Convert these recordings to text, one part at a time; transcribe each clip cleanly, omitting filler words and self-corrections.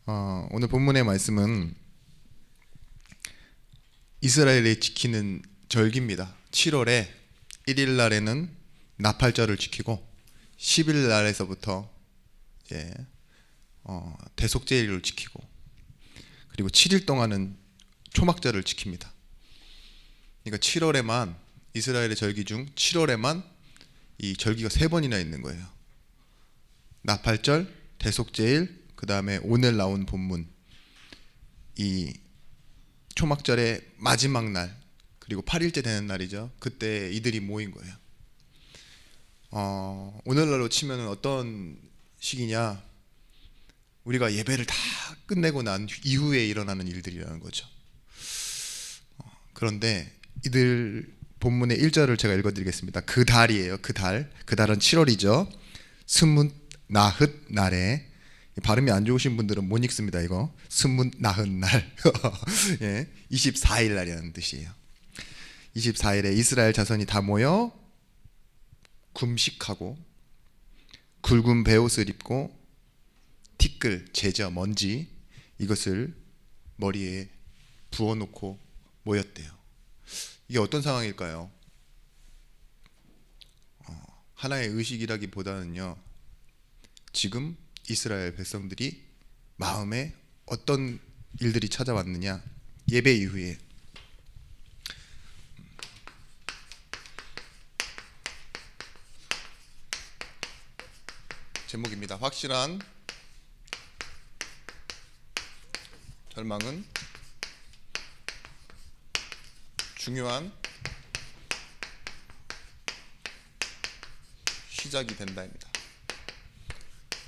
오늘 본문의 말씀은 이스라엘이 지키는 절기입니다. 7월에 1일 날에는 나팔절을 지키고 10일 날에서부터 대속제일을 지키고 그리고 7일 동안은 초막절을 지킵니다. 그러니까 7월에만 이스라엘의 절기 중 7월에만 이 절기가 3번이나 있는 거예요. 나팔절, 대속제일, 그 다음에 오늘 나온 본문 이 초막절의 마지막 날 그리고 8일째 되는 날이죠. 그때 이들이 모인 거예요. 오늘날로 치면 어떤 시기냐, 우리가 예배를 다 끝내고 난 이후에 일어나는 일들이라는 거죠. 그런데 이들 본문의 1절을 제가 읽어드리겠습니다. 그 달이에요. 그 달은 7월이죠. 스뭇 나흣 날에, 발음이 안 좋으신 분들은 못 읽습니다. 이거 스뭇 나흣 날 24일 날이라는 뜻이에요. 24일에 이스라엘 자손이 다 모여 금식하고 굵은 베옷을 입고 티끌, 제저, 먼지 이것을 머리에 부어놓고 모였대요. 이게 어떤 상황일까요? 하나의 의식이라기보다는요, 지금 이스라엘 백성들이 마음에 어떤 일들이 찾아왔느냐, 예배 이후에 제목입니다. 확실한 절망은 중요한 시작이 된다입니다.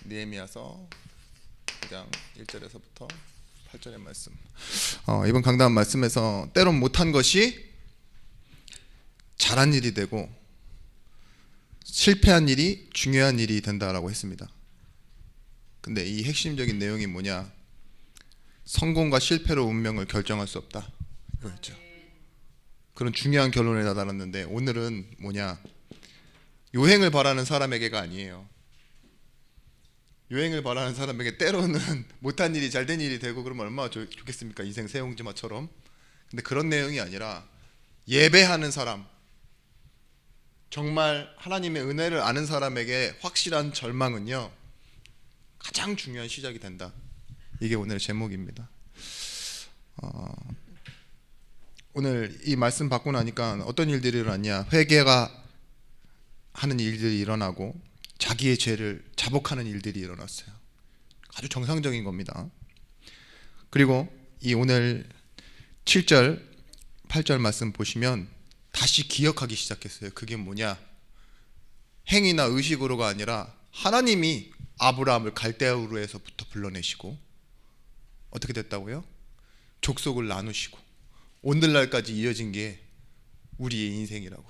느헤미야서 9장 1절에서부터 8절의 말씀. 이번 강단 말씀에서 때론 못한 것이 잘한 일이 되고 실패한 일이 중요한 일이 된다라고 했습니다. 근데 이 핵심적인 내용이 뭐냐? 성공과 실패로 운명을 결정할 수 없다, 이거였죠. 그런 중요한 결론에 다다랐는데, 오늘은 뭐냐? 요행을 바라는 사람에게가 아니에요. 요행을 바라는 사람에게 때로는 못한 일이 잘된 일이 되고 그러면 얼마나 좋겠습니까? 인생 새옹지마처럼. 근데 그런 내용이 아니라 예배하는 사람, 정말 하나님의 은혜를 아는 사람에게 확실한 절망은요, 가장 중요한 시작이 된다. 이게 오늘의 제목입니다. 오늘 이 말씀 받고 나니까 어떤 일들이 일어났냐? 회개가 하는 일들이 일어나고 자기의 죄를 자복하는 일들이 일어났어요. 아주 정상적인 겁니다. 그리고 이 오늘 7절 8절 말씀 보시면 다시 기억하기 시작했어요. 그게 뭐냐? 행위나 의식으로가 아니라 하나님이 아브라함을 갈대아우르에서부터 불러내시고 어떻게 됐다고요? 족속을 나누시고 오늘날까지 이어진 게 우리의 인생이라고,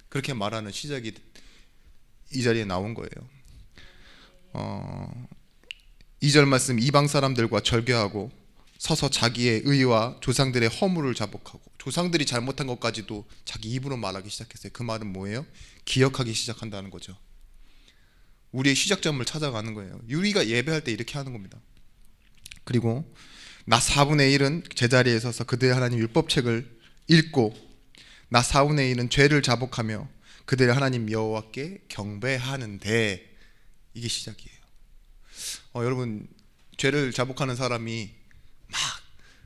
그렇게 말하는 시작이 이 자리에 나온 거예요. 2절 말씀, 이방 사람들과 절교하고 서서 자기의 의와 조상들의 허물을 자복하고, 조상들이 잘못한 것까지도 자기 입으로 말하기 시작했어요. 그 말은 뭐예요? 기억하기 시작한다는 거죠. 우리의 시작점을 찾아가는 거예요. 우리가 예배할 때 이렇게 하는 겁니다. 그리고 나 4분의 1은 제자리에 서서 그들의 하나님 율법책을 읽고 나 4분의 1은 죄를 자복하며 그들의 하나님 여호와께 경배하는데, 이게 시작이에요. 여러분, 죄를 자복하는 사람이 막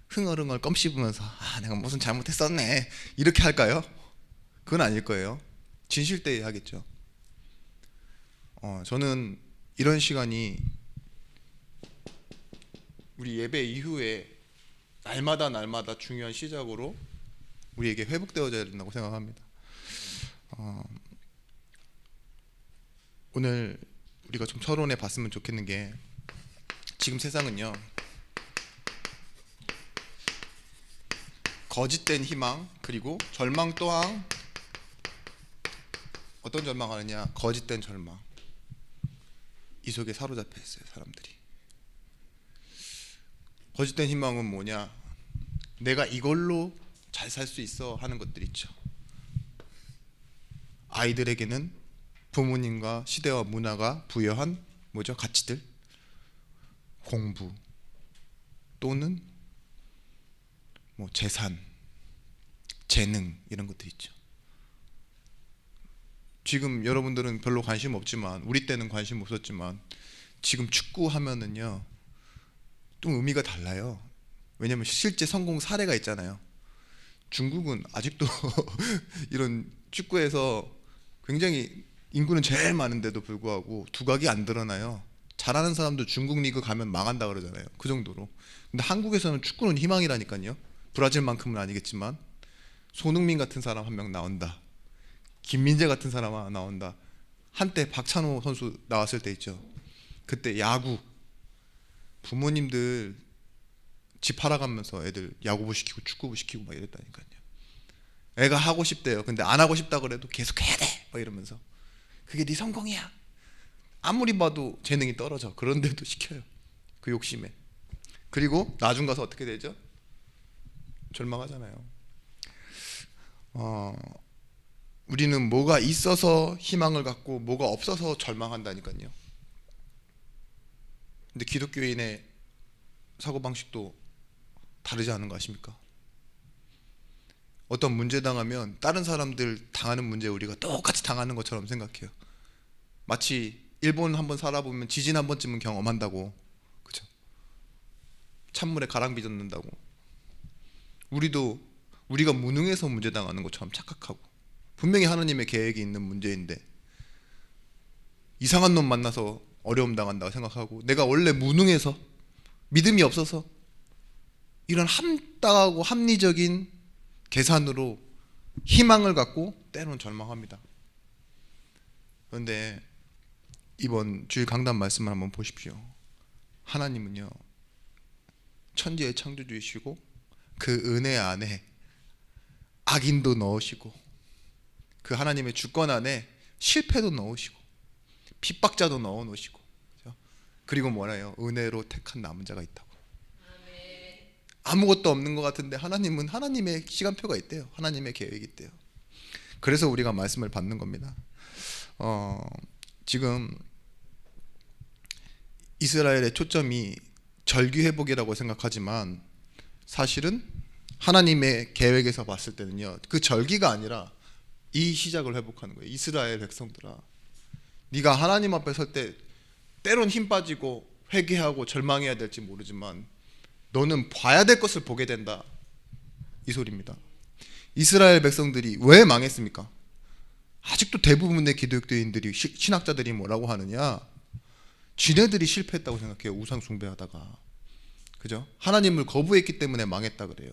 흥얼흥얼 껌 씹으면서 내가 무슨 잘못했었네 이렇게 할까요? 그건 아닐 거예요. 진실되이 하겠죠. 저는 이런 시간이 우리 예배 이후에 날마다 중요한 시작으로 우리에게 회복되어져야 된다고 생각합니다. 오늘 우리가 좀 서론해 봤으면 좋겠는 게, 지금 세상은요, 거짓된 희망 그리고 절망 또한, 어떤 절망하느냐? 거짓된 절망. 이 속에 사로잡혀 있어요, 사람들이. 거짓된 희망은 뭐냐? 내가 이걸로 잘 살 수 있어 하는 것들 있죠. 아이들에게는 부모님과 시대와 문화가 부여한 뭐죠? 가치들, 공부, 또는 뭐 재산, 재능 이런 것들 있죠. 지금 여러분들은 별로 관심 없지만, 우리 때는 관심 없었지만 지금 축구 하면은요 좀 의미가 달라요. 왜냐면 실제 성공 사례가 있잖아요. 중국은 아직도 이런 축구에서 굉장히 인구는 제일 많은데도 불구하고 두각이 안 드러나요. 잘하는 사람도 중국 리그 가면 망한다 그러잖아요. 그 정도로. 근데 한국에서는 축구는 희망이라니까요. 브라질만큼은 아니겠지만 손흥민 같은 사람 한 명 나온다, 김민재 같은 사람 하나 나온다. 한때 박찬호 선수 나왔을 때 있죠. 그때 야구 부모님들 집 팔아가면서 애들 야구부 시키고 축구부 시키고 막 이랬다니까요. 애가 하고 싶대요. 근데 안 하고 싶다 그래도 계속 해야 돼 막 이러면서, 그게 네 성공이야. 아무리 봐도 재능이 떨어져. 그런데도 시켜요. 그 욕심에. 그리고 나중 가서 어떻게 되죠? 절망하잖아요. 우리는 뭐가 있어서 희망을 갖고 뭐가 없어서 절망한다니까요. 근데 기독교인의 사고방식도 다르지 않은 거 아십니까? 어떤 문제 당하면 다른 사람들 당하는 문제 우리가 똑같이 당하는 것처럼 생각해요. 마치 일본 한번 살아보면 지진 한 번쯤은 경험한다고, 그죠? 찬물에 가랑 빚었는다고. 우리도 우리가 무능해서 문제 당하는 것처럼 착각하고, 분명히 하나님의 계획이 있는 문제인데 이상한 놈 만나서 어려움 당한다고 생각하고, 내가 원래 무능해서 믿음이 없어서 이런 합당하고 합리적인 계산으로 희망을 갖고 때로는 절망합니다. 그런데 이번 주일 강단 말씀을 한번 보십시오. 하나님은요 천지의 창조주이시고 그 은혜 안에 악인도 넣으시고 그 하나님의 주권 안에 실패도 넣으시고 핍박자도 넣어 놓으시고, 그리고 뭐라요? 은혜로 택한 남은 자가 있다고. 아무것도 없는 것 같은데 하나님은 하나님의 시간표가 있대요. 하나님의 계획이 있대요. 그래서 우리가 말씀을 받는 겁니다. 지금 이스라엘의 초점이 절기 회복이라고 생각하지만 사실은 하나님의 계획에서 봤을 때는요, 그 절기가 아니라 이 시작을 회복하는 거예요. 이스라엘 백성들아, 네가 하나님 앞에 설 때 때론 힘 빠지고 회개하고 절망해야 될지 모르지만 너는 봐야 될 것을 보게 된다, 이 소리입니다. 이스라엘 백성들이 왜 망했습니까? 아직도 대부분의 기독교인들이 신학자들이 뭐라고 하느냐, 지네들이 실패했다고 생각해요. 우상 숭배하다가, 그죠? 하나님을 거부했기 때문에 망했다 그래요.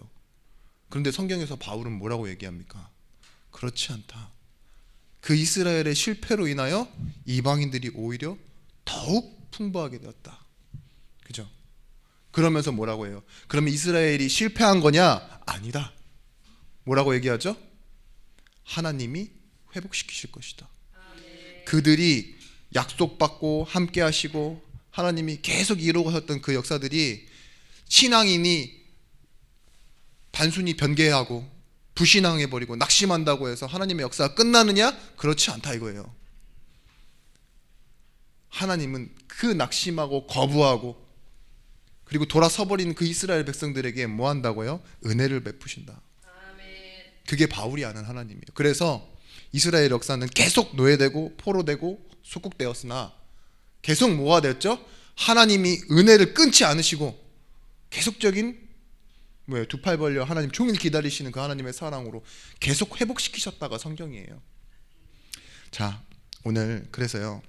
그런데 성경에서 바울은 뭐라고 얘기합니까? 그렇지 않다. 그 이스라엘의 실패로 인하여 이방인들이 오히려 더욱 풍부하게 되었다, 그죠? 그러면서 뭐라고 해요? 그러면 이스라엘이 실패한 거냐? 아니다. 뭐라고 얘기하죠? 하나님이 회복시키실 것이다. 그들이 약속받고 함께 하시고 하나님이 계속 이루고 하셨던 그 역사들이 신앙인이 단순히 변개하고 부신앙해버리고 낙심한다고 해서 하나님의 역사가 끝나느냐? 그렇지 않다 이거예요. 하나님은 그 낙심하고 거부하고 그리고 돌아서버린 그 이스라엘 백성들에게 뭐 한다고요? 은혜를 베푸신다. 그게 바울이 아는 하나님이에요. 그래서 이스라엘 역사는 계속 노예되고 포로되고 속국되었으나 계속 뭐가 됐죠? 하나님이 은혜를 끊지 않으시고 계속적인 두 팔 벌려 하나님 종일 기다리시는 그 하나님의 사랑으로 계속 회복시키셨다가 성경이에요. 자, 오늘 그래서요,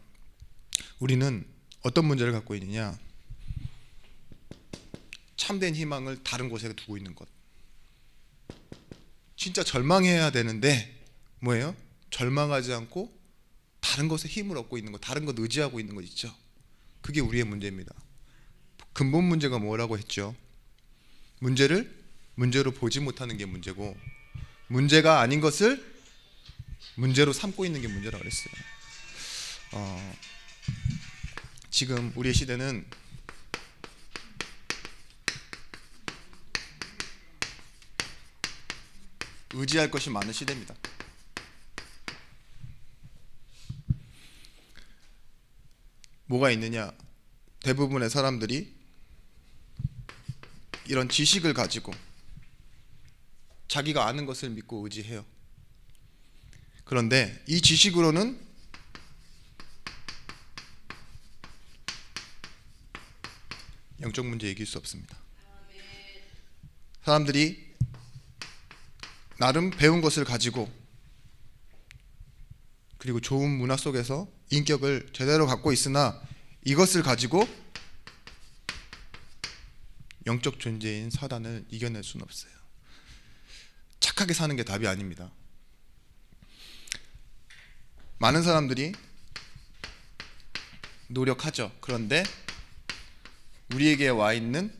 우리는 어떤 문제를 갖고 있느냐, 참된 희망을 다른 곳에 두고 있는 것. 진짜 절망해야 되는데 뭐예요? 절망하지 않고 다른 것에 힘을 얻고 있는 것, 다른 것 의지하고 있는 것 있죠. 그게 우리의 문제입니다. 근본 문제가 뭐라고 했죠? 문제를 문제로 보지 못하는 게 문제고, 문제가 아닌 것을 문제로 삼고 있는 게 문제라고 그랬어요. 지금 우리의 시대는 의지할 것이 많은 시대입니다. 뭐가 있느냐? 대부분의 사람들이 이런 지식을 가지고 자기가 아는 것을 믿고 의지해요. 그런데 이 지식으로는 영적 문제 이길 수 없습니다. 사람들이 나름 배운 것을 가지고 그리고 좋은 문화 속에서 인격을 제대로 갖고 있으나 이것을 가지고 영적 존재인 사단을 이겨낼 수는 없어요. 착하게 사는 게 답이 아닙니다. 많은 사람들이 노력하죠. 그런데 우리에게 와 있는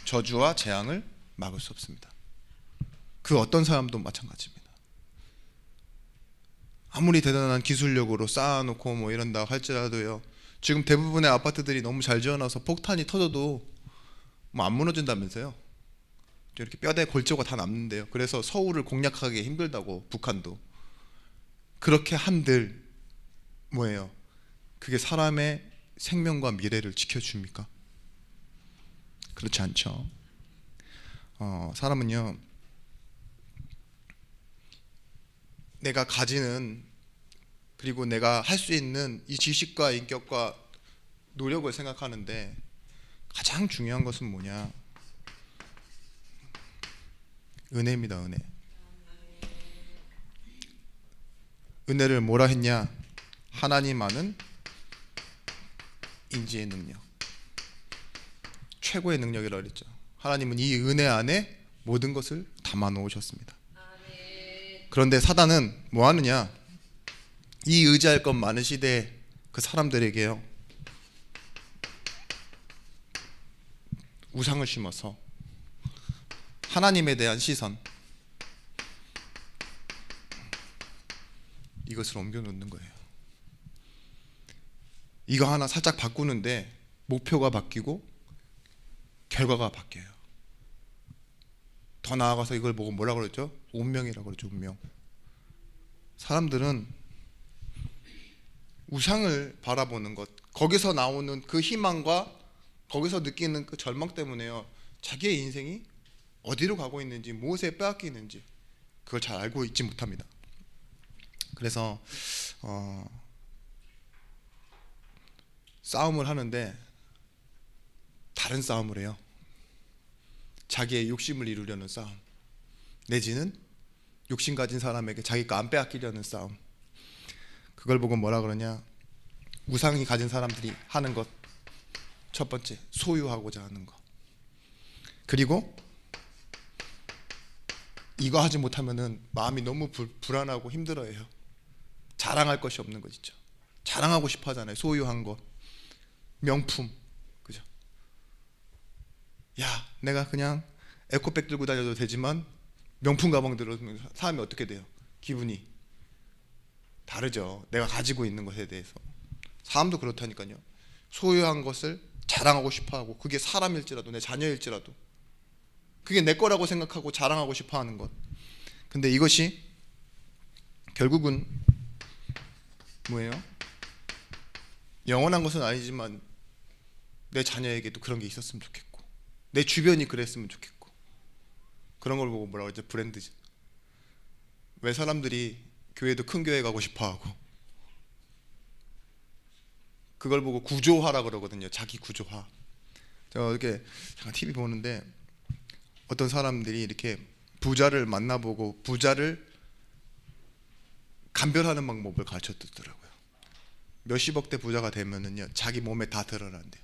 저주와 재앙을 막을 수 없습니다. 그 어떤 사람도 마찬가지입니다. 아무리 대단한 기술력으로 쌓아놓고 뭐 이런다 할지라도요, 지금 대부분의 아파트들이 너무 잘 지어놔서 폭탄이 터져도 뭐 안 무너진다면서요. 이렇게 뼈대 골조가 다 남는데요. 그래서 서울을 공략하기 힘들다고, 북한도. 그렇게 한들 뭐예요? 그게 사람의 생명과 미래를 지켜줍니까? 그렇지 않죠. 사람은요, 내가 가지는, 그리고 내가 할 수 있는 이 지식과 인격과 노력을 생각하는데 가장 중요한 것은 뭐냐? 은혜입니다. 은혜. 은혜를 뭐라 했냐? 하나님 아는 인지의 능력, 최고의 능력이라고 그랬죠. 하나님은 이 은혜 안에 모든 것을 담아 놓으셨습니다. 그런데 사단은 뭐 하느냐? 이 의지할 것 많은 시대에 그 사람들에게요, 우상을 심어서 하나님에 대한 시선, 이것을 옮겨 놓는 거예요. 이거 하나 살짝 바꾸는데 목표가 바뀌고 결과가 바뀌어요. 더 나아가서 이걸 보고 뭐라고 그랬죠? 운명이라고 그랬죠. 운명. 사람들은 우상을 바라보는 것, 거기서 나오는 그 희망과 거기서 느끼는 그 절망 때문에요, 자기의 인생이 어디로 가고 있는지, 무엇에 빼앗기는지 그걸 잘 알고 있지 못합니다. 그래서 싸움을 하는데 다른 싸움을 해요. 자기의 욕심을 이루려는 싸움, 내지는 욕심 가진 사람에게 자기 거 안 빼앗기려는 싸움. 그걸 보고 뭐라 그러냐? 우상이 가진 사람들이 하는 것, 첫 번째, 소유하고자 하는 것. 그리고 이거 하지 못하면은 마음이 너무 불안하고 힘들어해요. 자랑할 것이 없는 것이죠. 자랑하고 싶어 하잖아요. 소유한 것, 명품, 그죠? 야, 내가 그냥 에코백 들고 다녀도 되지만 명품 가방 들어주면 사람이 어떻게 돼요? 기분이 다르죠. 내가 가지고 있는 것에 대해서. 사람도 그렇다니까요. 소유한 것을 자랑하고 싶어하고, 그게 사람일지라도 내 자녀일지라도 그게 내 거라고 생각하고 자랑하고 싶어하는 것. 근데 이것이 결국은 뭐예요? 영원한 것은 아니지만 내 자녀에게도 그런 게 있었으면 좋겠고, 내 주변이 그랬으면 좋겠고, 그런 걸 보고 뭐라고 하죠? 브랜드지. 왜 사람들이 교회도 큰 교회 가고 싶어하고, 그걸 보고 구조화라 그러거든요. 자기 구조화. 제가 이렇게 잠깐 TV 보는데 어떤 사람들이 이렇게 부자를 만나보고 부자를 감별하는 방법을 가르쳐 주더라고요. 몇십억대 부자가 되면은요, 자기 몸에 다 드러난대요.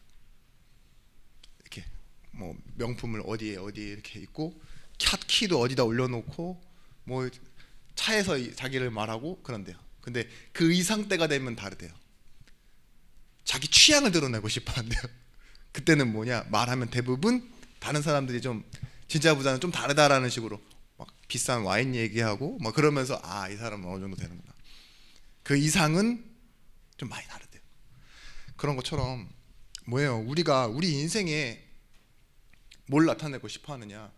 이렇게 뭐 명품을 어디에 이렇게 있고, 키도 어디다 올려놓고, 뭐 차에서 자기를 말하고 그런데요. 근데 그 이상 때가 되면 다르대요. 자기 취향을 드러내고 싶어한대요. 그때는 뭐냐? 말하면 대부분 다른 사람들이 좀 진짜 부자는 좀 다르다라는 식으로 막 비싼 와인 얘기하고 막 그러면서, 아, 이 사람은 어느 정도 되는구나. 그 이상은 좀 많이 다르대요. 그런 것처럼 뭐예요? 우리가 우리 인생에 뭘 나타내고 싶어하느냐?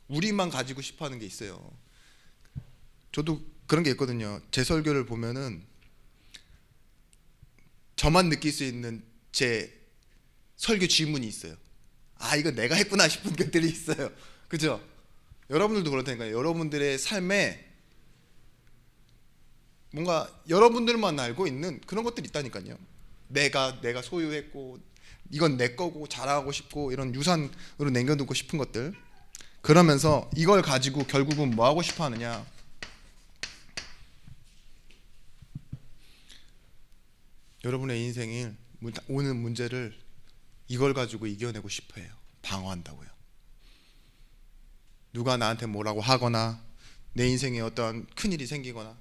우리만 가지고 싶어하는 게 있어요. 저도 그런 게 있거든요. 제 설교를 보면은 저만 느낄 수 있는 제 설교 질문이 있어요. 아 이거 내가 했구나 싶은 것들이 있어요. 그죠? 여러분들도 그럴 테니까요. 여러분들의 삶에 뭔가 여러분들만 알고 있는 그런 것들이 있다니까요. 내가 소유했고 이건 내 거고 자랑하고 싶고 이런 유산으로 남겨두고 싶은 것들. 그러면서 이걸 가지고 결국은 뭐 하고 싶어 하느냐? 여러분의 인생에 오는 문제를 이걸 가지고 이겨내고 싶어 해요. 방어한다고요. 누가 나한테 뭐라고 하거나 내 인생에 어떠한 큰일이 생기거나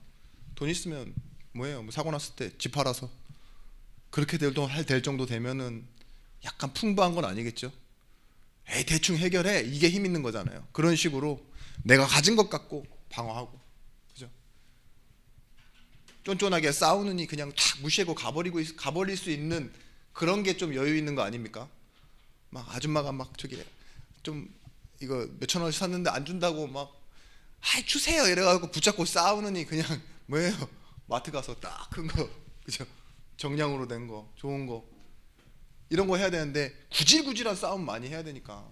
돈 있으면 뭐예요? 뭐 사고 났을 때 집 팔아서 그렇게 될 정도 되면은 약간 풍부한 건 아니겠죠? 에이 대충 해결해 이게 힘 있는 거잖아요. 그런 식으로 내가 가진 것 갖고 방어하고, 그죠? 쫀쫀하게 싸우느니 그냥 탁 무시하고 가버릴 수 있는 그런 게 좀 여유 있는 거 아닙니까? 막 아줌마가 막 저기 좀 이거 몇천 원씩 샀는데 안 준다고 막 아이 주세요 이래가지고 붙잡고 싸우느니 그냥 뭐예요? 마트 가서 딱 큰 거, 그죠? 정량으로 된 거, 좋은 거 이런 거 해야 되는데 구질구질한 싸움 많이 해야 되니까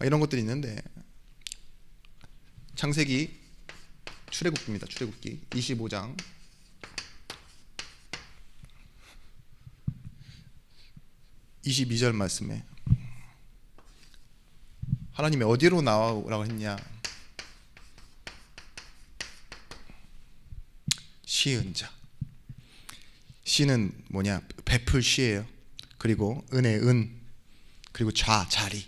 이런 것들이 있는데, 창세기 출애굽기입니다. 출애굽기 25장 22절 말씀에 하나님이 어디로 나오라고 했냐? 시은 자. 시는 뭐냐? 베풀 시예요. 그리고 은혜, 은, 그리고 자리.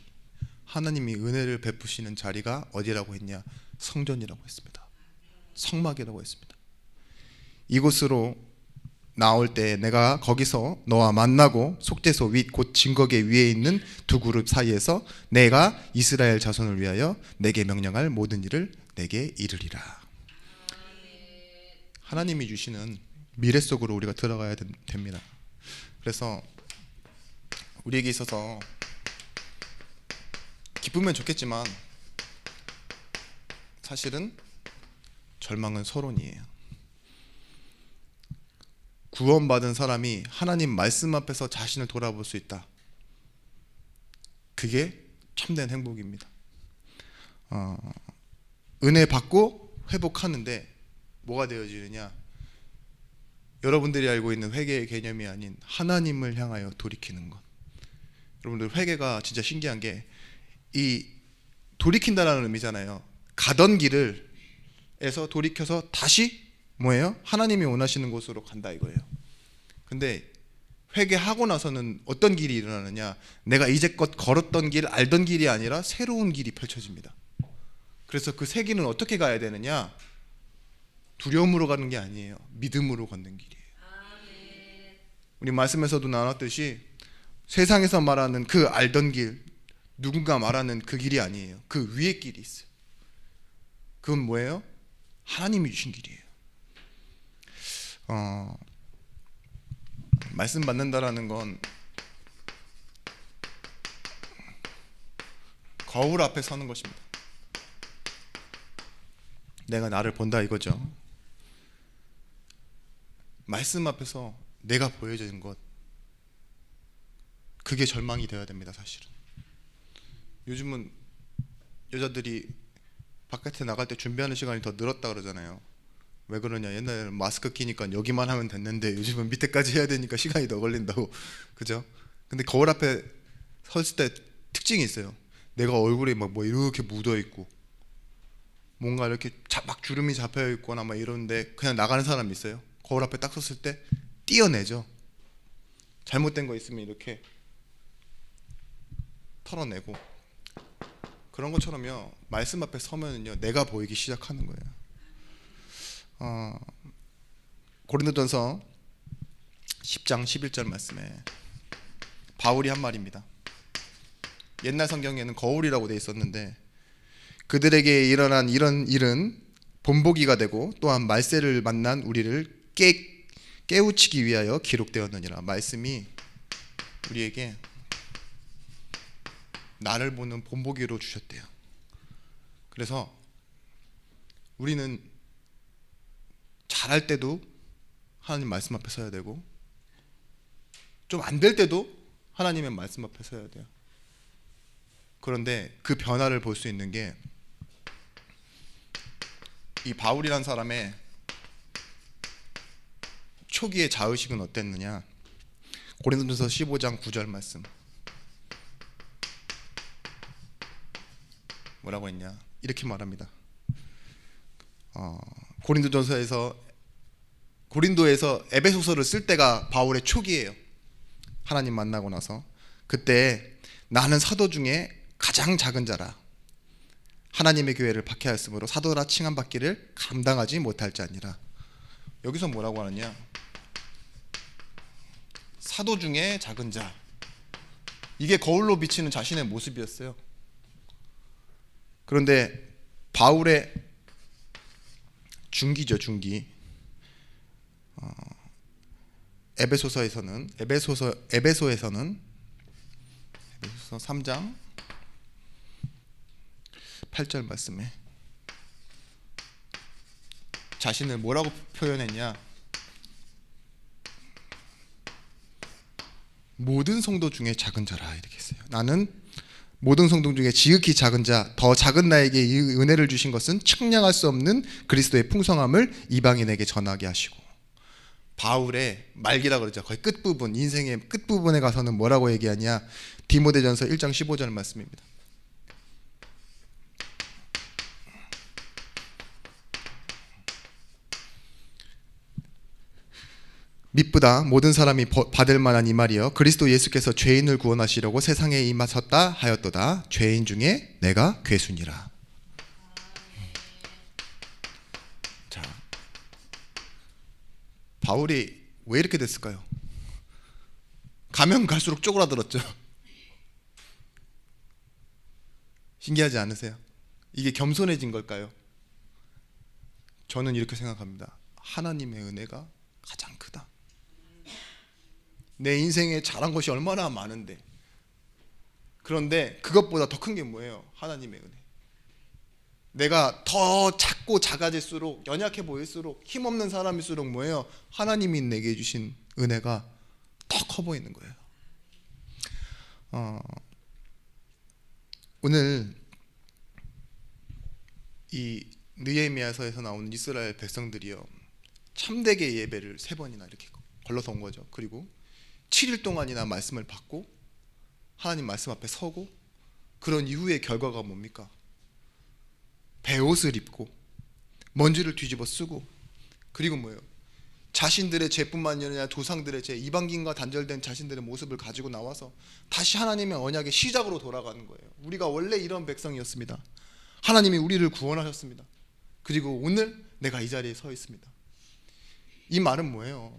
하나님이 은혜를 베푸시는 자리가 어디라고 했냐? 성전이라고 했습니다. 성막이라고 했습니다. 이곳으로 나올 때 내가 거기서 너와 만나고 속죄소 윗 곧 증거계 위에 있는 두 그룹 사이에서 내가 이스라엘 자손을 위하여 내게 명령할 모든 일을 내게 이르리라. 하나님이 주시는 미래 속으로 우리가 들어가야 됩니다. 그래서 우리에게 있어서 기쁘면 좋겠지만 사실은 절망은 서론이에요. 구원받은 사람이 하나님 말씀 앞에서 자신을 돌아볼 수 있다. 그게 참된 행복입니다. 은혜 받고 회복하는데 뭐가 되어지느냐? 여러분들이 알고 있는 회개의 개념이 아닌 하나님을 향하여 돌이키는 것. 여러분들 회개가 진짜 신기한 게 이 돌이킨다라는 의미잖아요. 가던 길을 에서 돌이켜서 다시 뭐예요? 하나님이 원하시는 곳으로 간다 이거예요. 근데 회개하고 나서는 어떤 길이 일어나느냐? 내가 이제껏 걸었던 길, 알던 길이 아니라 새로운 길이 펼쳐집니다. 그래서 그 새 길은 어떻게 가야 되느냐? 두려움으로 가는 게 아니에요. 믿음으로 걷는 길이에요. 우리 말씀에서도 나눴듯이 세상에서 말하는 그 알던 길, 누군가 말하는 그 길이 아니에요. 그 위에 길이 있어요. 그건 뭐예요? 하나님이 주신 길이에요. 말씀 받는다라는 건 거울 앞에 서는 것입니다. 내가 나를 본다 이거죠. 말씀 앞에서 내가 보여지는 것, 그게 절망이 되어야 됩니다. 사실은 요즘은 여자들이 바깥에 나갈 때 준비하는 시간이 더 늘었다 그러잖아요. 왜 그러냐? 옛날에는 마스크 끼니까 여기만 하면 됐는데 요즘은 밑에까지 해야 되니까 시간이 더 걸린다고. 그죠? 근데 거울 앞에 섰을 때 특징이 있어요. 내가 얼굴에 막 뭐 이렇게 묻어 있고 뭔가 이렇게 막 주름이 잡혀 있거나 막 이런데 그냥 나가는 사람이 있어요. 거울 앞에 딱 섰을 때 띄어내죠. 잘못된 거 있으면 이렇게 털어내고, 그런 것처럼요. 말씀 앞에 서면은요, 내가 보이기 시작하는 거예요. 고린도전서 10장 11절 말씀에 바울이 한 말입니다. 옛날 성경에는 거울이라고 돼 있었는데 그들에게 일어난 이런 일은 본보기가 되고 또한 말세를 만난 우리를 깨우치기 위하여 기록되었느니라. 말씀이 우리에게 나를 보는 본보기로 주셨대요. 그래서 우리는 잘할 때도 하나님 말씀 앞에 서야 되고 좀 안 될 때도 하나님의 말씀 앞에 서야 돼요. 그런데 그 변화를 볼 수 있는 게 이 바울이란 사람의 초기의 자의식은 어땠느냐. 고린도전서 15장 9절 말씀 뭐라고 했냐. 이렇게 말합니다. 고린도에서 에베소서를 쓸 때가 바울의 초기예요. 하나님 만나고 나서. 그때 나는 사도 중에 가장 작은 자라. 하나님의 교회를 박해하였으므로 사도라 칭함받기를 감당하지 못할 자니라. 여기서 뭐라고 하느냐. 사도 중에 작은 자. 이게 거울로 비치는 자신의 모습이었어요. 그런데 바울의 중기죠, 중기. 에베소에서는 3장 8절 말씀에 자신을 뭐라고 표현했냐. 모든 성도 중에 작은 자라 이렇게 했어요. 나는 모든 성도 중에 지극히 작은 자, 더 작은 나에게 이 은혜를 주신 것은 측량할 수 없는 그리스도의 풍성함을 이방인에게 전하게 하시고. 바울의 말기라 그러죠. 거의 끝부분, 인생의 끝부분에 가서는 뭐라고 얘기하냐. 디모데전서 1장 15절 말씀입니다. 미쁘다 모든 사람이 받을 만한 이 말이여 그리스도 예수께서 죄인을 구원하시려고 세상에 임하셨다 하였도다. 죄인 중에 내가 괴순이라. 자, 바울이 왜 이렇게 됐을까요? 가면 갈수록 쪼그라들었죠. 신기하지 않으세요? 이게 겸손해진 걸까요? 저는 이렇게 생각합니다. 하나님의 은혜가 가장 크다. 내 인생에 잘한 것이 얼마나 많은데, 그런데 그것보다 더 큰 게 뭐예요? 하나님의 은혜. 내가 더 작고 작아질수록, 연약해 보일수록, 힘없는 사람일수록 뭐예요? 하나님이 내게 주신 은혜가 더 커 보이는 거예요. 오늘 이 느헤미야서에서 나오는 이스라엘 백성들이요, 참되게 예배를 3번이나 이렇게 걸러서 온 거죠. 그리고 7일 동안이나 말씀을 받고 하나님 말씀 앞에 서고, 그런 이후의 결과가 뭡니까? 베옷을 입고 먼지를 뒤집어 쓰고, 그리고 뭐예요? 자신들의 죄뿐만이 아니라 조상들의 죄, 이방인과 단절된 자신들의 모습을 가지고 나와서 다시 하나님의 언약의 시작으로 돌아가는 거예요. 우리가 원래 이런 백성이었습니다. 하나님이 우리를 구원하셨습니다. 그리고 오늘 내가 이 자리에 서 있습니다. 이 말은 뭐예요?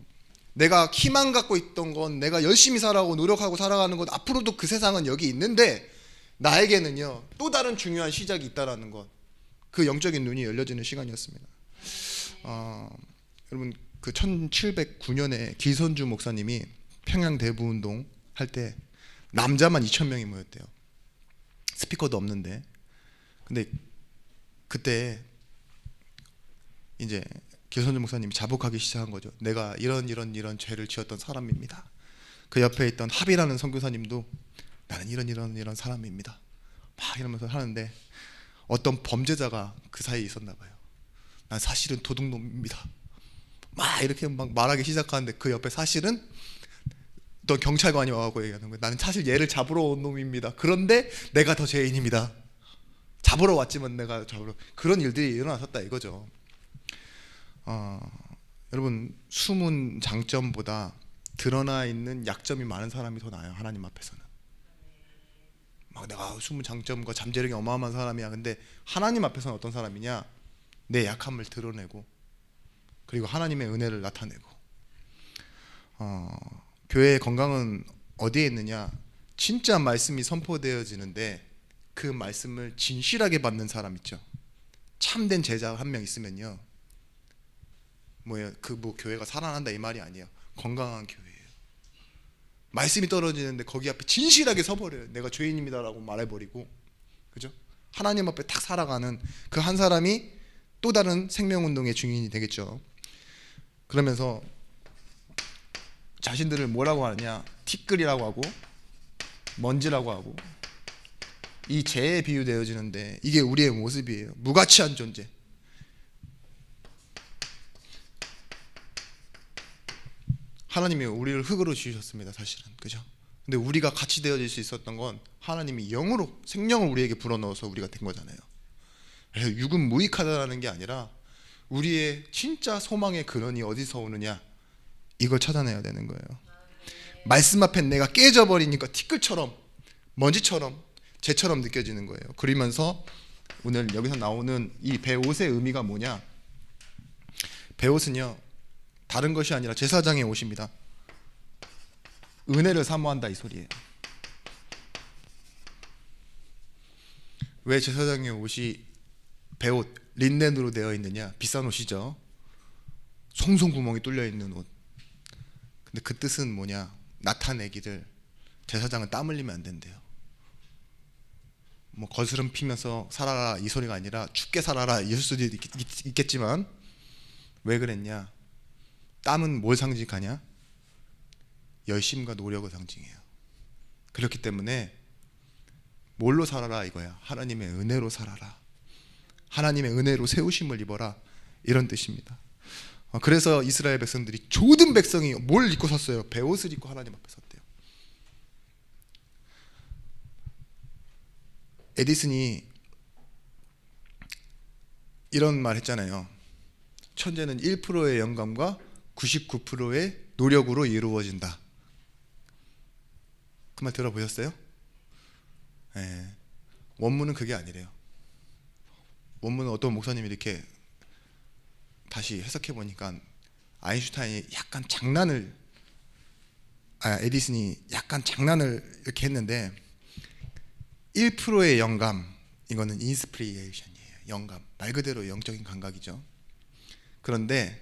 내가 희망 갖고 있던 건, 내가 열심히 살아가고 노력하고 살아가는 것, 앞으로도 그 세상은 여기 있는데 나에게는요 또 다른 중요한 시작이 있다라는 것, 그 영적인 눈이 열려지는 시간이었습니다. 여러분, 그 1709년에 기선주 목사님이 평양 대부운동 할 때 남자만 2,000명이 모였대요. 스피커도 없는데. 근데 그때 이제 기선주 목사님이 자복하기 시작한 거죠. 내가 이런 죄를 지었던 사람입니다. 그 옆에 있던 합이라는 선교사님도 나는 이런 사람입니다. 막 이러면서 하는데 어떤 범죄자가 그 사이에 있었나 봐요. 난 사실은 도둑놈입니다. 막 이렇게 막 말하기 시작하는데 그 옆에 사실은 어떤 경찰관이 와서 얘기하는 거예요. 나는 사실 얘를 잡으러 온 놈입니다. 그런데 내가 더 죄인입니다. 잡으러 왔지만 내가 그런 일들이 일어났었다 이거죠. 여러분, 숨은 장점보다 드러나 있는 약점이 많은 사람이 더 나아요. 하나님 앞에서는. 막 내가 숨은 장점과 잠재력이 어마어마한 사람이야. 근데 하나님 앞에서는 어떤 사람이냐? 내 약함을 드러내고, 그리고 하나님의 은혜를 나타내고. 교회의 건강은 어디에 있느냐? 진짜 말씀이 선포되어지는데 그 말씀을 진실하게 받는 사람 있죠. 참된 제자 한 명 있으면요, 뭐예요? 교회가 살아난다 이 말이 아니에요. 건강한 교회예요. 말씀이 떨어지는데 거기 앞에 진실하게 서버려요. 내가 죄인입니다라고 말해버리고, 그죠? 하나님 앞에 탁 살아가는 그 한 사람이 또 다른 생명운동의 증인이 되겠죠. 그러면서 자신들을 뭐라고 하느냐? 티끌이라고 하고, 먼지라고 하고, 이 재에 비유되어지는데 이게 우리의 모습이에요. 무가치한 존재. 하나님이 우리를 흙으로 지으셨습니다. 사실은 그죠? 근데 우리가 같이 되어질 수 있었던 건 하나님이 영으로 생명을 우리에게 불어넣어서 우리가 된 거잖아요. 그래서 육은 무익하다라는 게 아니라 우리의 진짜 소망의 근원이 어디서 오느냐, 이걸 찾아내야 되는 거예요. 말씀 앞에 내가 깨져버리니까 티끌처럼 먼지처럼 재처럼 느껴지는 거예요. 그러면서 오늘 여기서 나오는 이 베옷의 의미가 뭐냐, 베옷은요 다른 것이 아니라 제사장의 옷입니다. 은혜를 사모한다 이 소리예요. 왜 제사장의 옷이 베옷 린넨으로 되어 있느냐, 비싼 옷이죠. 송송 구멍이 뚫려 있는 옷. 근데 그 뜻은 뭐냐, 나타내기를 제사장은 땀 흘리면 안 된대요. 뭐 거스름 피면서 살아라 이 소리가 아니라 죽게 살아라 이럴 수도 있겠지만, 왜 그랬냐, 땀은 뭘 상징하냐, 열심과 노력을 상징해요. 그렇기 때문에 뭘로 살아라 이거야, 하나님의 은혜로 살아라, 하나님의 은혜로 세우심을 입어라, 이런 뜻입니다. 그래서 이스라엘 백성들이, 모든 백성이 뭘 입고 섰어요? 베옷을 입고 하나님 앞에 섰대요. 에디슨이 이런 말 했잖아요. 천재는 1%의 영감과 99%의 노력으로 이루어진다. 그 말 들어보셨어요? 네. 원문은 그게 아니래요. 원문은 어떤 목사님이 이렇게 다시 해석해 보니까 아인슈타인이 약간 에디슨이 약간 장난을 이렇게 했는데, 1%의 영감, 이거는 인스피레이션이에요. 영감, 말 그대로 영적인 감각이죠. 그런데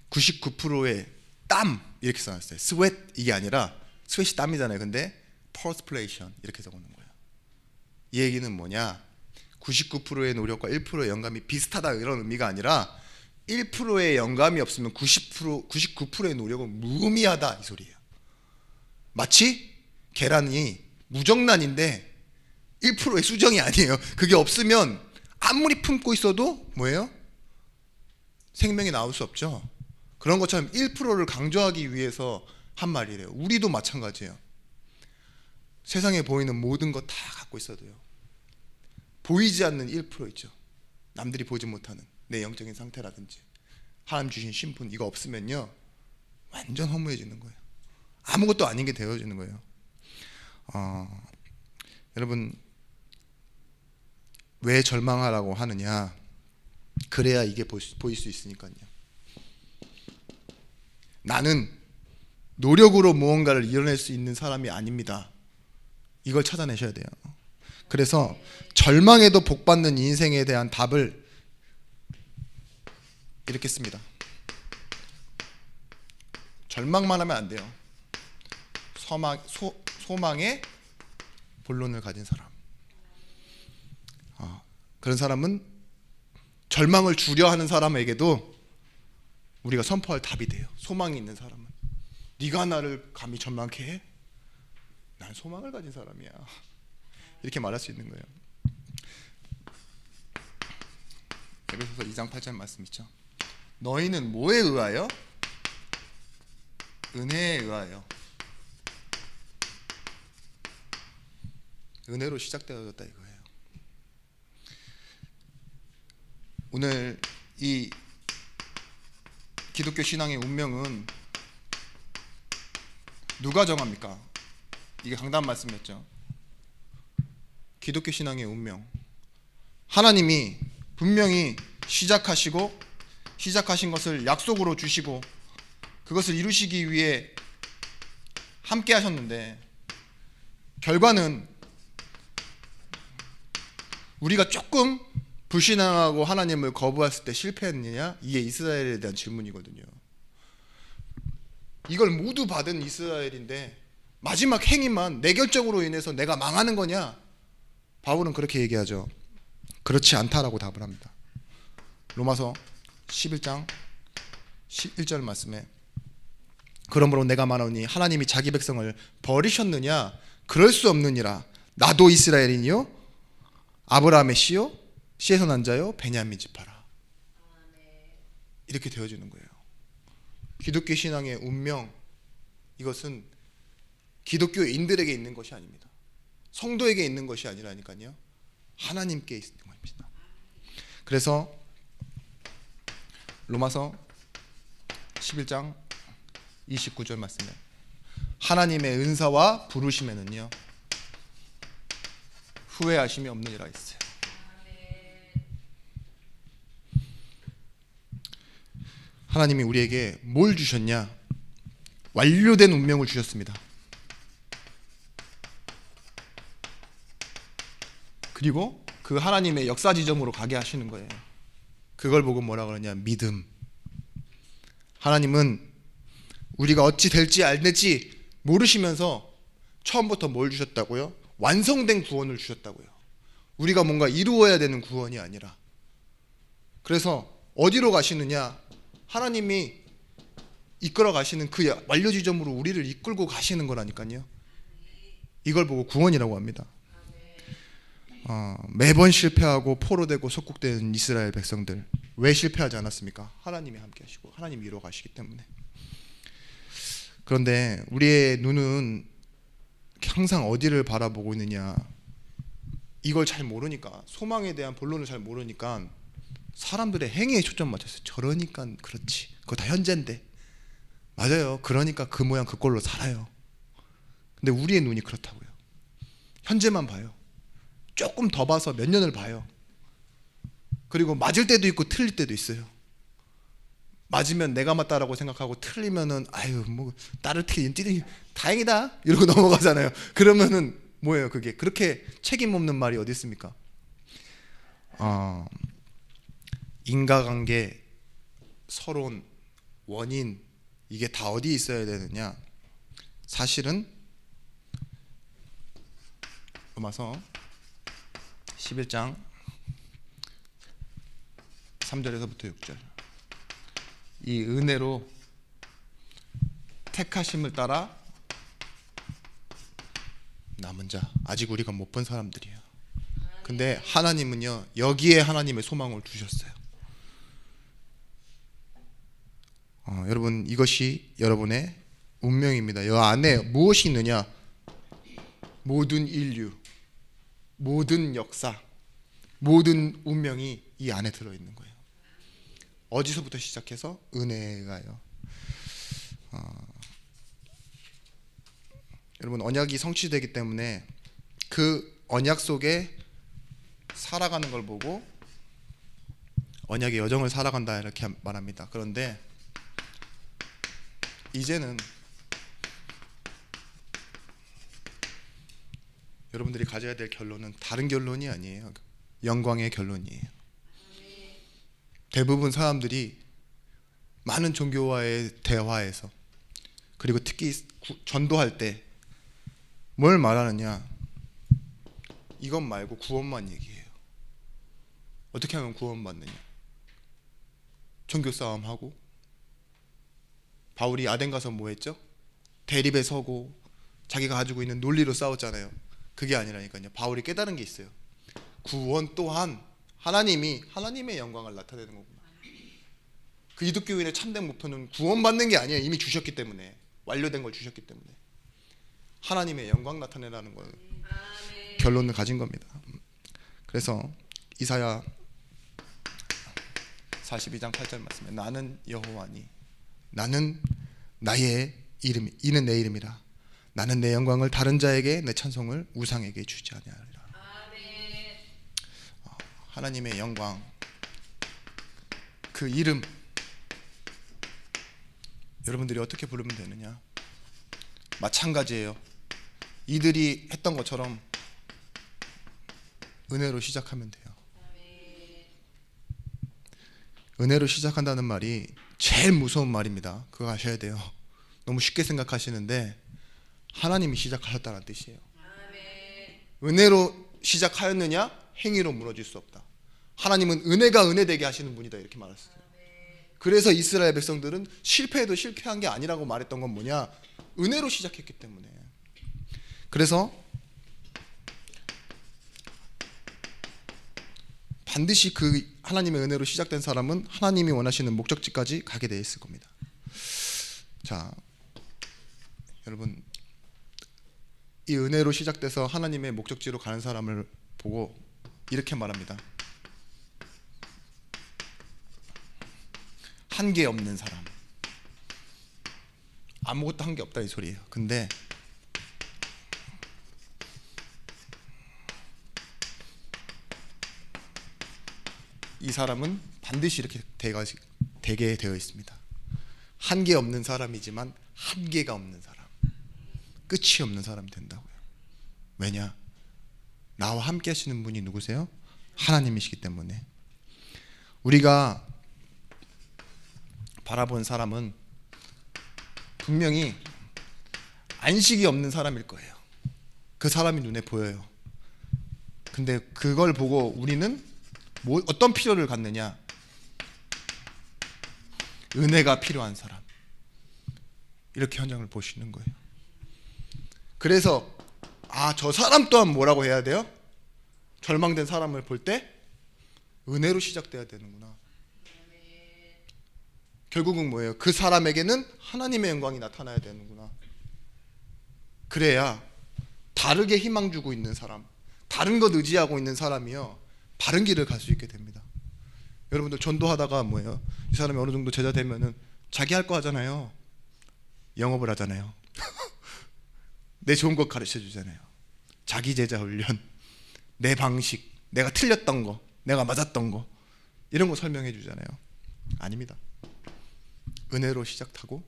99%의 땀, 이렇게 써놨어요. 스웨트, 이게 아니라, 스웨트이 땀이잖아요. 근데 퍼스피레이션 이렇게 적어놓은 거예요. 이 얘기는 뭐냐, 99%의 노력과 1%의 영감이 비슷하다 이런 의미가 아니라, 1%의 영감이 없으면 99%의 노력은 무의미하다 이 소리예요. 마치 계란이 무정란인데 1%의 수정이 아니에요. 그게 없으면 아무리 품고 있어도 뭐예요? 생명이 나올 수 없죠. 그런 것처럼 1%를 강조하기 위해서 한 말이래요. 우리도 마찬가지예요. 세상에 보이는 모든 것 다 갖고 있어도요, 보이지 않는 1% 있죠. 남들이 보지 못하는 내 영적인 상태라든지 하나님 주신 신분, 이거 없으면요 완전 허무해지는 거예요. 아무것도 아닌 게 되어지는 거예요. 여러분, 왜 절망하라고 하느냐, 그래야 이게 보일 수 있으니까요. 나는 노력으로 무언가를 이뤄낼 수 있는 사람이 아닙니다. 이걸 찾아내셔야 돼요. 그래서 절망에도 복받는 인생에 대한 답을 이렇게 씁니다. 절망만 하면 안 돼요. 소망의 본론을 가진 사람. 그런 사람은 절망을 주려 하는 사람에게도 우리가 선포할 답이 돼요. 소망이 있는 사람은. 네가 나를 감히 절망케 해? 난 소망을 가진 사람이야. 이렇게 말할 수 있는 거예요. 에베소서 2장 8절 말씀 있죠. 너희는 뭐에 의하여? 은혜에 의하여. 은혜로 시작되어졌다 이거예요. 오늘 이 기독교 신앙의 운명은 누가 정합니까? 이게 강단 말씀이었죠. 기독교 신앙의 운명, 하나님이 분명히 시작하신 것을 약속으로 주시고 그것을 이루시기 위해 함께 하셨는데, 결과는 우리가 조금 불신앙하고 하나님을 거부했을 때 실패했느냐, 이게 이스라엘에 대한 질문이거든요. 이걸 모두 받은 이스라엘인데 마지막 행위만 내 결정으로 인해서 내가 망하는 거냐? 바울은 그렇게 얘기하죠. 그렇지 않다라고 답을 합니다. 로마서 11장 11절 말씀에, 그러므로 내가 말하노니 하나님이 자기 백성을 버리셨느냐? 그럴 수 없느니라. 나도 이스라엘이니요 아브라함의 씨요 씨에서 난 자요 베냐민 지파라. 이렇게 되어지는 거예요. 기독교 신앙의 운명, 이것은 기독교인들에게 있는 것이 아닙니다. 성도에게 있는 것이 아니라니까요. 하나님께 있는 것입니다. 그래서 로마서 11장 29절 말씀에 하나님의 은사와 부르심에는요 후회하심이 없느니라 했어요. 하나님이 우리에게 뭘 주셨냐? 완료된 운명을 주셨습니다. 그리고 그 하나님의 역사 지점으로 가게 하시는 거예요. 그걸 보고 뭐라 그러냐? 믿음. 하나님은 우리가 어찌 될지 안 될지 모르시면서 처음부터 뭘 주셨다고요? 완성된 구원을 주셨다고요. 우리가 뭔가 이루어야 되는 구원이 아니라. 그래서 어디로 가시느냐? 하나님이 이끌어 가시는 그 완료 지점으로 우리를 이끌고 가시는 거라니까요. 이걸 보고 구원이라고 합니다. 매번 실패하고 포로되고 속국된 이스라엘 백성들 왜 실패하지 않았습니까? 하나님이 함께 하시고 하나님이 이루어 가시기 때문에. 그런데 우리의 눈은 항상 어디를 바라보고 있느냐? 이걸 잘 모르니까, 소망에 대한 본론을 잘 모르니까 사람들의 행위에 초점 맞췄어요. 저러니까 그렇지. 그거 다 현재인데. 맞아요. 그러니까 그 모양 그 꼴로 살아요. 근데 우리의 눈이 그렇다고요. 현재만 봐요. 조금 더 봐서 몇 년을 봐요. 그리고 맞을 때도 있고 틀릴 때도 있어요. 맞으면 내가 맞다라고 생각하고 틀리면은 아유 뭐 나를 틀린 다행이다 이러고 넘어가잖아요. 그러면은 뭐예요 그게? 그렇게 책임 없는 말이 어디 있습니까? 인과관계, 서론, 원인 이게 다 어디 있어야 되느냐? 사실은 로마서 11장 3절에서부터 6절 이 은혜로 택하심을 따라 남은 자, 아직 우리가 못 본 사람들이에요. 근데 하나님은요 여기에 하나님의 소망을 두셨어요. 여러분 이것이 여러분의 운명입니다. 이 안에 무엇이 있느냐? 모든 인류, 모든 역사, 모든 운명이 이 안에 들어있는 거예요. 어디서부터 시작해서 은혜가요. 여러분 언약이 성취되기 때문에 그 언약 속에 살아가는 걸 보고 언약의 여정을 살아간다 이렇게 말합니다. 그런데 이제는 여러분들이 가져야 될 결론은 다른 결론이 아니에요. 영광의 결론이에요. 대부분 사람들이 많은 종교와의 대화에서 그리고 특히 전도할 때 뭘 말하느냐? 이것 말고 구원만 얘기해요. 어떻게 하면 구원받느냐? 종교 싸움하고 바울이 아덴 가서 뭐 했죠? 대립에 서고 자기가 가지고 있는 논리로 싸웠잖아요. 그게 아니라니까요. 바울이 깨달은 게 있어요. 구원 또한 하나님의 영광을 나타내는 거구나. 그 기독교인의 참된 목표는 구원받는 게 아니에요. 이미 주셨기 때문에, 완료된 걸 주셨기 때문에 하나님의 영광 나타내라는 걸 결론을 가진 겁니다. 그래서 이사야 42장 8절 말씀에 나는 여호와니 나는 나의 이름 이는 내 이름이라 나는 내 영광을 다른 자에게 내 찬송을 우상에게 주지 아니하리라. 하나님의 영광 그 이름 여러분들이 어떻게 부르면 되느냐? 마찬가지예요. 이들이 했던 것처럼 은혜로 시작하면 돼요. 은혜로 시작한다는 말이 제일 무서운 말입니다. 그거 아셔야 돼요. 너무 쉽게 생각하시는데 하나님이 시작하셨다는 뜻이에요. 은혜로 시작하였느냐? 행위로 무너질 수 없다. 하나님은 은혜가 은혜되게 하시는 분이다 이렇게 말했어요. 그래서 이스라엘 백성들은 실패해도 실패한 게 아니라고 말했던 건 뭐냐? 은혜로 시작했기 때문에. 그래서 반드시 그 하나님의 은혜로 시작된 사람은 하나님이 원하시는 목적지까지 가게 돼 있을 겁니다. 자, 여러분, 이 은혜로 시작돼서 하나님의 목적지로 가는 사람을 보고 이렇게 말합니다. 한계 없는 사람. 아무것도 한 게 없다 이 소리예요. 근데 이 사람은 반드시 이렇게 되게 되어 있습니다. 한계 없는 사람이지만 한계가 없는 사람, 끝이 없는 사람이 된다고요. 왜냐? 나와 함께 하시는 분이 누구세요? 하나님이시기 때문에. 우리가 바라본 사람은 분명히 안식이 없는 사람일 거예요. 그 사람이 눈에 보여요. 근데 그걸 보고 우리는 어떤 필요를 갖느냐? 은혜가 필요한 사람, 이렇게 현장을 보시는 거예요. 그래서 저 사람 또한 뭐라고 해야 돼요? 절망된 사람을 볼 때 은혜로 시작돼야 되는구나. 결국은 뭐예요? 그 사람에게는 하나님의 영광이 나타나야 되는구나. 그래야 다르게 희망 주고 있는 사람, 다른 것 의지하고 있는 사람이요, 바른 길을 갈 수 있게 됩니다. 여러분들 전도하다가 뭐예요? 이 사람이 어느 정도 제자 되면은 자기 할 거 하잖아요. 영업을 하잖아요. 내 좋은 것 가르쳐 주잖아요. 자기 제자 훈련, 내 방식, 내가 틀렸던 거, 내가 맞았던 거, 이런 거 설명해 주잖아요. 아닙니다. 은혜로 시작하고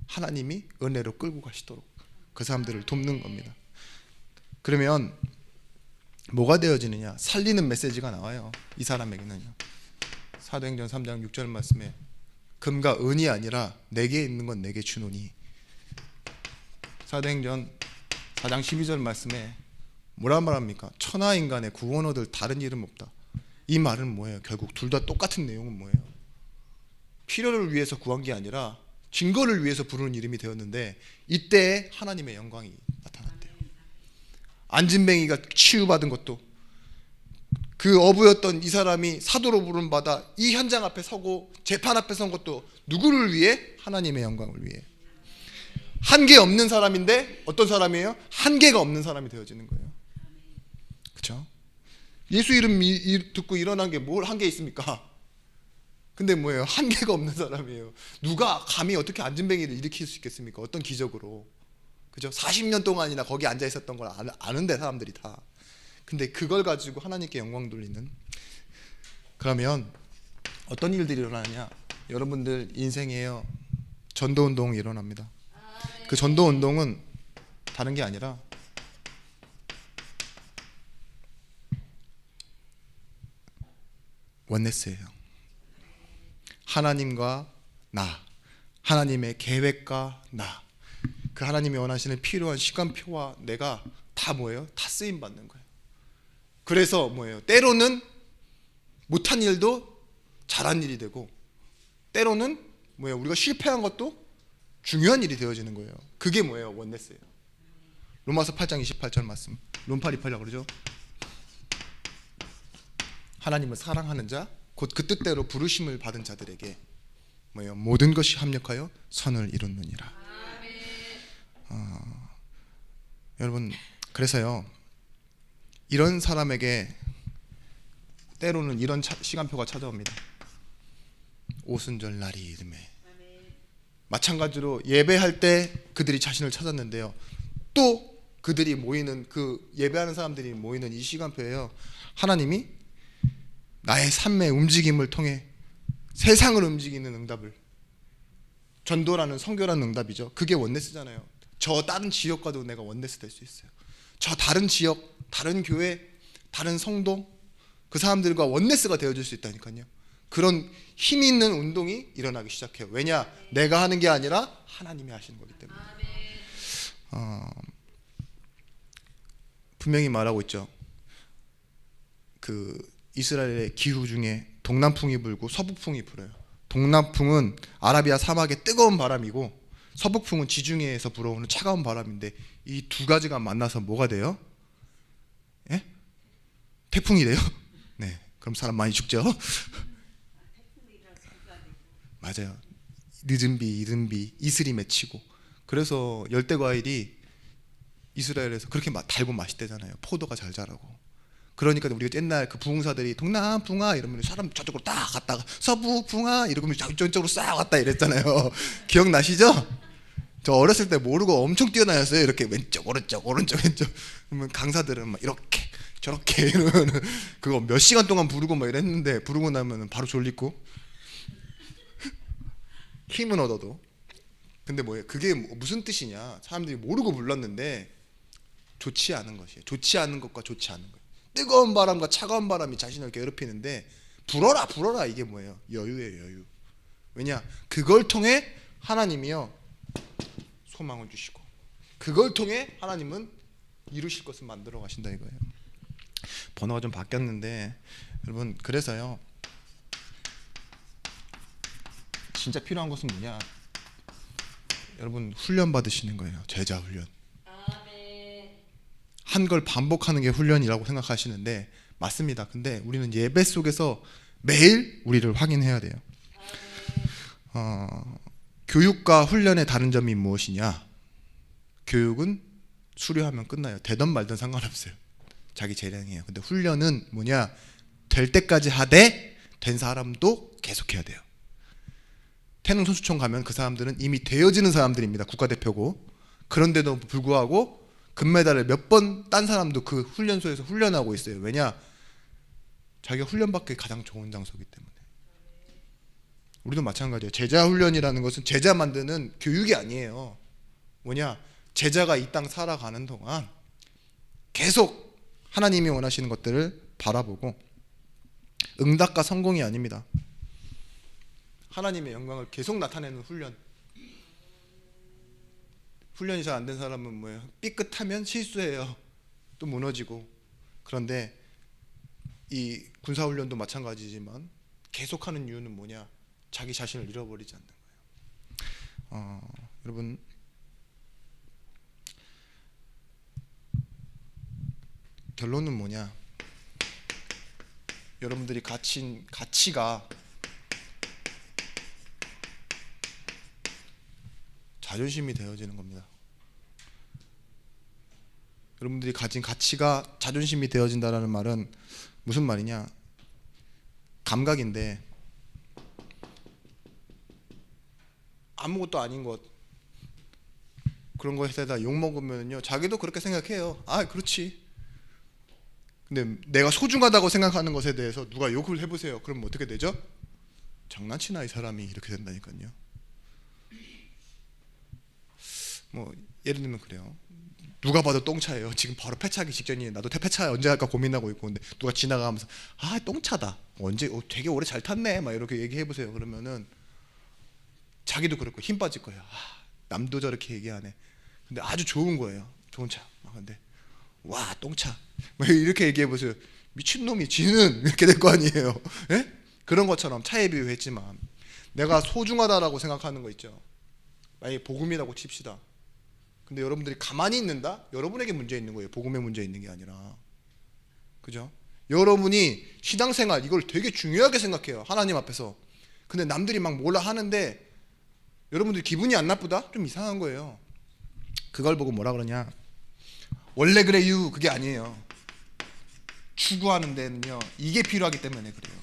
하나님이 은혜로 끌고 가시도록 그 사람들을 돕는 겁니다. 그러면 뭐가 되어지느냐? 살리는 메시지가 나와요. 이 사람에게는요. 사도행전 3장 6절 말씀에 금과 은이 아니라 내게 있는 건 내게 주노니. 사도행전 4장 12절 말씀에 뭐라 말합니까? 천하 인간의 구원 얻을 다른 이름 없다. 이 말은 뭐예요? 결국 둘 다 똑같은 내용은 뭐예요? 필요를 위해서 구한 게 아니라 증거를 위해서 부르는 이름이 되었는데, 이때 하나님의 영광이 나타났대요. 안진뱅이가 치유받은 것도, 그 어부였던 이 사람이 사도로 부름받아 이 현장 앞에 서고 재판 앞에 선 것도 누구를 위해? 하나님의 영광을 위해. 한계 없는 사람인데 어떤 사람이에요? 한계가 없는 사람이 되어지는 거예요. 그렇죠? 예수 이름 듣고 일어난 게 뭘 한계 있습니까? 근데 뭐예요? 한계가 없는 사람이에요. 누가 감히 어떻게 안진뱅이를 일으킬 수 있겠습니까? 어떤 기적으로. 그죠? 40년 동안이나 거기 앉아 있었던 걸 아는데 사람들이 다. 근데 그걸 가지고 하나님께 영광 돌리는. 그러면 어떤 일들이 일어나냐? 여러분들 인생에요, 전도운동이 일어납니다. 그 전도운동은 다른 게 아니라 원네스예요. 하나님과 나, 하나님의 계획과 나, 그 하나님이 원하시는 필요한 시간표와 내가 다 뭐예요? 다 쓰임 받는 거예요. 그래서 뭐예요? 때로는 못한 일도 잘한 일이 되고, 때로는 뭐예요? 우리가 실패한 것도 중요한 일이 되어지는 거예요. 그게 뭐예요? 원네스예요. 로마서 8장 28절 말씀, 롬팔 이팔이라고 그러죠. 하나님을 사랑하는 자, 곧 그 뜻대로 부르심을 받은 자들에게 뭐예요? 모든 것이 합력하여 선을 이루느니라. 여러분, 그래서요, 이런 사람에게 때로는 이런 시간표가 찾아옵니다. 오순절 날이 이듬해. 마찬가지로 예배할 때 그들이 자신을 찾았는데요, 또 그들이 모이는, 그 예배하는 사람들이 모이는 이 시간표에요, 하나님이 나의 삶의 움직임을 통해 세상을 움직이는 응답을, 전도라는, 선교라는 응답이죠. 그게 원네스잖아요. 저 다른 지역과도 내가 원네스 될 수 있어요. 저 다른 지역, 다른 교회, 다른 성도, 그 사람들과 원네스가 되어줄 수 있다니까요. 그런 힘이 있는 운동이 일어나기 시작해요. 왜냐? 내가 하는 게 아니라 하나님이 하시는 거기 때문에. 분명히 말하고 있죠. 그 이스라엘의 기후 중에 동남풍이 불고 서북풍이 불어요. 동남풍은 아라비아 사막의 뜨거운 바람이고, 서북풍은 지중해에서 불어오는 차가운 바람인데, 이 두 가지가 만나서 뭐가 돼요? 예? 태풍이 돼요? 네, 그럼 사람 많이 죽죠. 맞아요. 늦은 비, 이른 비, 이슬이 맺히고. 그래서 열대 과일이 이스라엘에서 그렇게 달고 맛있대잖아요. 포도가 잘 자라고. 그러니까 우리가 옛날 그 부흥사들이 동남풍아 이러면 사람 저쪽으로 딱 갔다가 서부풍아 이러면 저쪽으로 싹 왔다 이랬잖아요. 기억나시죠? 저 어렸을 때 모르고 엄청 뛰어다녔어요. 이렇게 왼쪽 오른쪽 오른쪽 왼쪽. 그러면 강사들은 막 이렇게 저렇게 이러면 그거 몇 시간 동안 부르고 막 이랬는데 부르고 나면 바로 졸리고 힘은 얻어도. 근데 뭐예요? 그게 무슨 뜻이냐? 사람들이 모르고 불렀는데 좋지 않은 것이에요. 좋지 않은 것과 좋지 않은 것. 뜨거운 바람과 차가운 바람이 자신을 괴롭히는데 불어라 불어라 이게 뭐예요? 여유예요. 여유. 왜냐? 그걸 통해 하나님이요 소망을 주시고 그걸 통해 하나님은 이루실 것을 만들어 가신다 이거예요. 번호가 좀 바뀌었는데 여러분 그래서요 진짜 필요한 것은 뭐냐? 여러분 훈련 받으시는 거예요. 제자 훈련. 한 걸 반복하는 게 훈련이라고 생각하시는데 맞습니다. 근데 우리는 예배 속에서 매일 우리를 확인해야 돼요. 교육과 훈련의 다른 점이 무엇이냐? 교육은 수료하면 끝나요. 되든 말든 상관없어요. 자기 재량이에요. 근데 훈련은 뭐냐? 될 때까지 하되 된 사람도 계속해야 돼요. 태릉 선수촌 가면 그 사람들은 이미 되어지는 사람들입니다. 국가대표고. 그런데도 불구하고 금메달을 몇 번 딴 사람도 그 훈련소에서 훈련하고 있어요. 왜냐? 자기가 훈련받기 가장 좋은 장소이기 때문에. 우리도 마찬가지예요. 제자 훈련이라는 것은 제자 만드는 교육이 아니에요. 뭐냐? 제자가 이 땅 살아가는 동안 계속 하나님이 원하시는 것들을 바라보고 응답과 성공이 아닙니다. 하나님의 영광을 계속 나타내는 훈련. 훈련이 잘 안 된 사람은 뭐예요? 삐끗하면 실수해요. 또 무너지고. 그런데 이 군사훈련도 마찬가지지만 계속하는 이유는 뭐냐? 자기 자신을 잃어버리지 않는 거예요. 여러분 결론은 뭐냐? 여러분들이 가진 가치가 자존심이 되어지는 겁니다. 여러분들이 가진 가치가 자존심이 되어진다는 말은 무슨 말이냐? 감각인데 아무것도 아닌 것 그런 것에다 욕먹으면요 자기도 그렇게 생각해요. 아 그렇지. 근데 내가 소중하다고 생각하는 것에 대해서 누가 욕을 해보세요. 그럼 어떻게 되죠? 장난치나 이 사람이 이렇게 된다니까요. 뭐 예를 들면 그래요. 누가 봐도 똥차예요. 지금 바로 폐차하기 직전이에요. 나도 폐차 언제 할까 고민하고 있고 근데 누가 지나가면서 아 똥차다. 언제 되게 오래 잘 탔네. 막 이렇게 얘기해 보세요. 그러면은 자기도 그렇고 힘 빠질 거예요. 아, 남도 저렇게 얘기하네. 근데 아주 좋은 거예요. 좋은 차. 근데 와 똥차. 막 이렇게 얘기해 보세요. 미친 놈이 지는 이렇게 될 거 아니에요. 예? 그런 것처럼 차에 비유했지만 내가 소중하다라고 생각하는 거 있죠. 만약에 복음이라고 칩시다. 근데 여러분들이 가만히 있는다? 여러분에게 문제 있는 거예요. 복음에 문제 있는 게 아니라. 그죠? 여러분이 신앙생활 이걸 되게 중요하게 생각해요. 하나님 앞에서. 근데 남들이 막 몰라 하는데 여러분들이 기분이 안 나쁘다? 좀 이상한 거예요. 그걸 보고 뭐라 그러냐? 원래 그래요. 그게 아니에요. 추구하는 데는요. 이게 필요하기 때문에 그래요.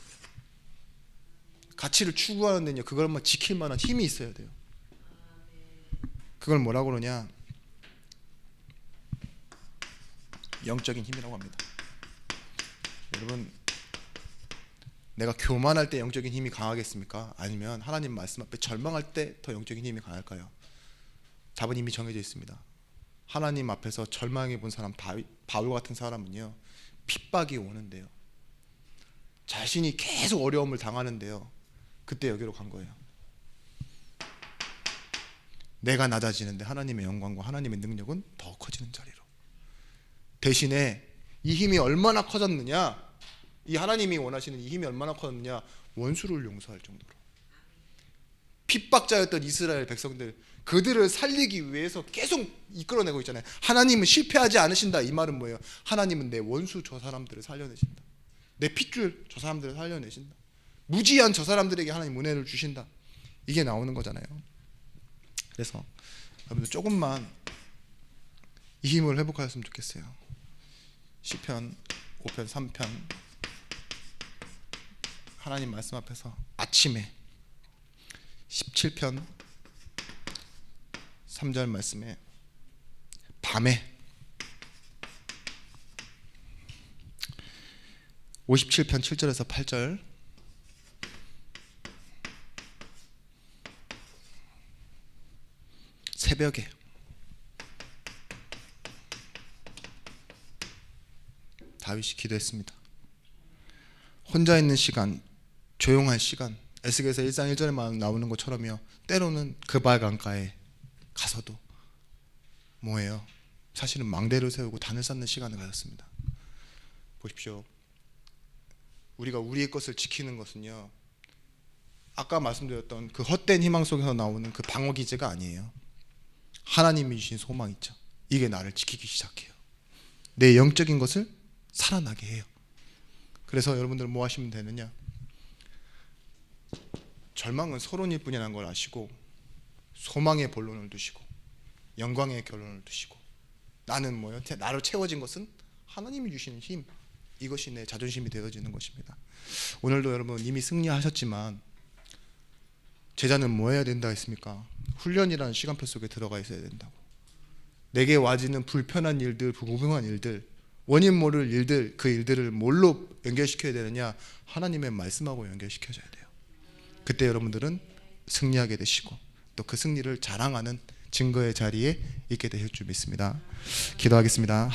가치를 추구하는 데는요. 그걸 막 지킬 만한 힘이 있어야 돼요. 그걸 뭐라 그러냐? 영적인 힘이라고 합니다. 여러분 내가 교만할 때 영적인 힘이 강하겠습니까? 아니면 하나님 말씀 앞에 절망할 때 더 영적인 힘이 강할까요? 답은 이미 정해져 있습니다. 하나님 앞에서 절망해 본 사람 바울 같은 사람은요 핍박이 오는데요 자신이 계속 어려움을 당하는데요 그때 여기로 간 거예요. 내가 낮아지는데 하나님의 영광과 하나님의 능력은 더 커지는 자리로. 대신에 이 힘이 얼마나 커졌느냐, 이 하나님이 원하시는 이 힘이 얼마나 커졌느냐, 원수를 용서할 정도로. 핍박자였던 이스라엘 백성들, 그들을 살리기 위해서 계속 이끌어내고 있잖아요. 하나님은 실패하지 않으신다. 이 말은 뭐예요? 하나님은 내 원수 저 사람들을 살려내신다. 내 핏줄 저 사람들을 살려내신다. 무지한 저 사람들에게 하나님 은혜를 주신다. 이게 나오는 거잖아요. 그래서 여러분들 조금만 이 힘을 회복하였으면 좋겠어요. 시편 5편 3편 하나님 말씀 앞에서 아침에 17편 3절 말씀에 밤에 57편 7절에서 8절 새벽에 다윗이 기도했습니다. 혼자 있는 시간, 조용한 시간, 에스겔서 1장 1절에만 나오는 것처럼요. 때로는 그발 강가에 가서도 뭐예요? 사실은 망대를 세우고 단을 쌓는 시간을 가졌습니다. 보십시오. 우리가 우리의 것을 지키는 것은요, 아까 말씀드렸던 그 헛된 희망 속에서 나오는 그 방어 기제가 아니에요. 하나님이 주신 소망 있죠. 이게 나를 지키기 시작해요. 내 영적인 것을 살아나게 해요. 그래서 여러분들 뭐 하시면 되느냐? 절망은 서론일 뿐이라는 걸 아시고 소망의 본론을 두시고 영광의 결론을 두시고 나는 뭐요? 나로 채워진 것은 하나님이 주시는 힘, 이것이 내 자존심이 되어지는 것입니다. 오늘도 여러분 이미 승리하셨지만 제자는 뭐 해야 된다 했습니까? 훈련이라는 시간표 속에 들어가 있어야 된다고. 내게 와지는 불편한 일들, 불공평한 일들, 원인 모를 일들, 그 일들을 뭘로 연결시켜야 되느냐? 하나님의 말씀하고 연결시켜줘야 돼요. 그때 여러분들은 승리하게 되시고 또 그 승리를 자랑하는 증거의 자리에 있게 되실 줄 믿습니다. 기도하겠습니다. 하나님